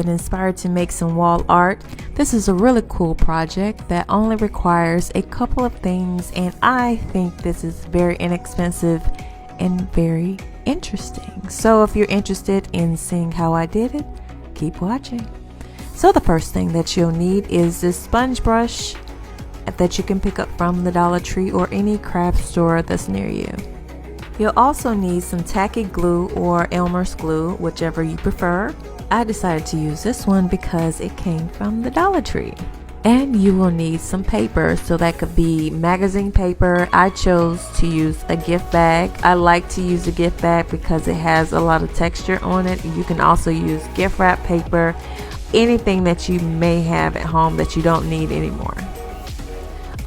been inspired to make some wall art. This is a really cool project that only requires a couple of things, and I think this is very inexpensive and very interesting. So if you're interested in seeing how I did it, keep watching. So the first thing that you'll need is this sponge brush that you can pick up from the Dollar Tree or any craft store that's near you. You'll also need some tacky glue or Elmer's glue, whichever you prefer. I decided to use this one because it came from the Dollar Tree. And you will need some paper, so that could be magazine paper. I chose to use a gift bag. I like to use a gift bag because it has a lot of texture on it. You can also use gift wrap paper, anything that you may have at home that you don't need anymore.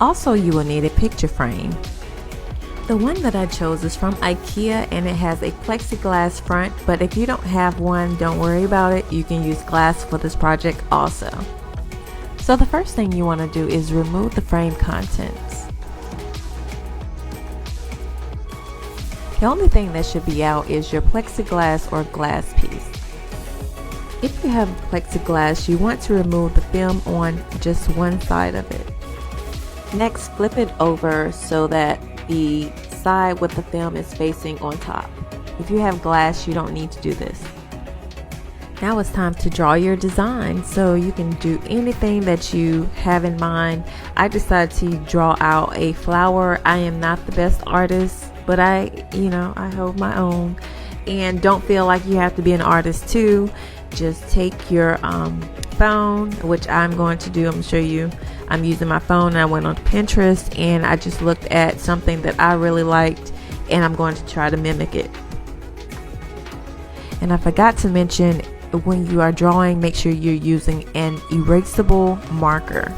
Also, you will need a picture frame. The one that I chose is from IKEA and it has a plexiglass front, but if you don't have one, don't worry about it. You can use glass for this project also. So the first thing you want to do is remove the frame contents. The only thing that should be out is your plexiglass or glass piece. If you have plexiglass, you want to remove the film on just one side of it. Next, flip it over so that the side with the film is facing on top. If you have glass, you don't need to do this. Now it's time to draw your design, so you can do anything that you have in mind. I decided to draw out a flower. I am not the best artist, but I hold my own. And don't feel like you have to be an artist too. Just take your phone, which I'm going to do. I'm going to show you. I'm using my phone and I went on Pinterest and I just looked at something that I really liked and I'm going to try to mimic it. And I forgot to mention, when you are drawing, make sure you're using an erasable marker.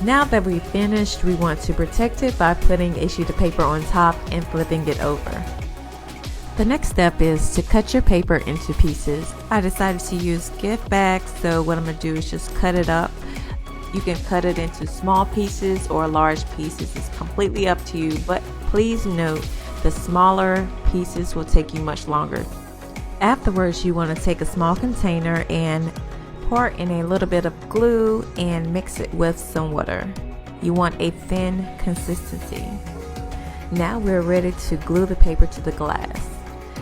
Now that we've finished, we want to protect it by putting a sheet of paper on top and flipping it over. The next step is to cut your paper into pieces. I decided to use gift bags, so what I'm going to do is just cut it up. You can cut it into small pieces or large pieces. It's completely up to you, but please note the smaller pieces will take you much longer. Afterwards, you want to take a small container and pour in a little bit of glue and mix it with some water. You want a thin consistency. Now we're ready to glue the paper to the glass.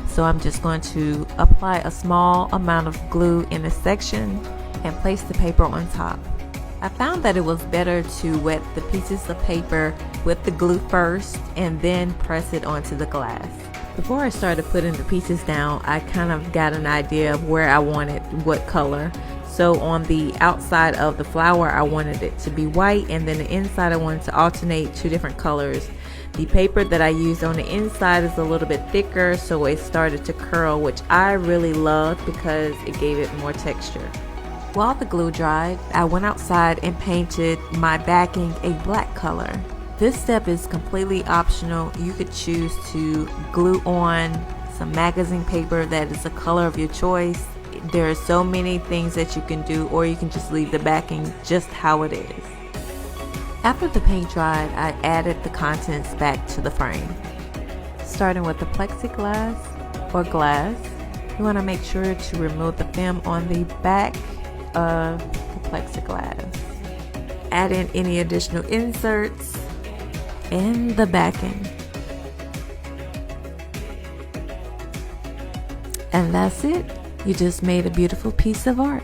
So I'm just going to apply a small amount of glue in a section and place the paper on top. I found that it was better to wet the pieces of paper with the glue first and then press it onto the glass. Before I started putting the pieces down, I kind of got an idea of where I wanted what color. So on the outside of the flower, I wanted it to be white, and then the inside I wanted to alternate two different colors. The paper that I used on the inside is a little bit thicker, so it started to curl, which I really loved because it gave it more texture. While the glue dried, I went outside and painted my backing a black color. This step is completely optional. You could choose to glue on some magazine paper that is the color of your choice. There are so many things that you can do, or you can just leave the backing just how it is. After the paint dried, I added the contents back to the frame. Starting with the plexiglass or glass, you want to make sure to remove the film on the back of the plexiglass. Add in any additional inserts and the backing. And that's it. You just made a beautiful piece of art.